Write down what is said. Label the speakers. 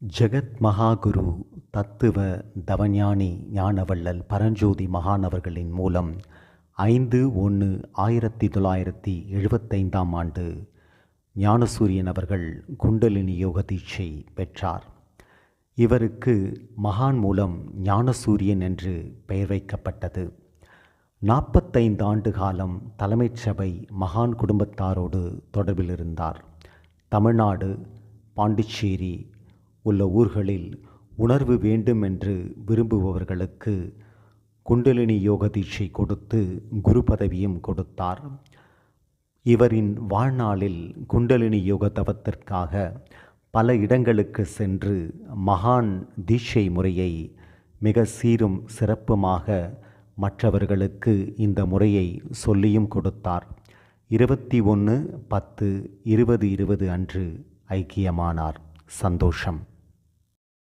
Speaker 1: ஜெகத் மகாகுரு தத்துவ தவஞானி ஞானவள்ளல் பரஞ்சோதி மகானவர்களின் மூலம் 5/1/1975 ஆண்டு ஞானசூரியன் அவர்கள் குண்டலினி யோக தீட்சை பெற்றார். இவருக்கு மகான் மூலம் ஞானசூரியன் என்று பெயர் வைக்கப்பட்டது. 45 ஆண்டு காலம் தலைமைச் சபை மகான் குடும்பத்தாரோடு தொடர்பில் இருந்தார். தமிழ்நாடு, பாண்டிச்சேரி உள்ள ஊர்களில் உணர்வு வேண்டும் என்று விரும்புபவர்களுக்கு குண்டலினி யோக தீட்சை கொடுத்து குரு பதவியும் கொடுத்தார். இவரின் வாழ்நாளில் குண்டலினி யோக தவத்திற்காக பல இடங்களுக்கு சென்று மகான் தீட்சை முறையை மிக சீரும் சிறப்புமாக மற்றவர்களுக்கு இந்த முறையை சொல்லியும் கொடுத்தார். 21/10/2020 அன்று ஐக்கியமானார். சந்தோஷம்.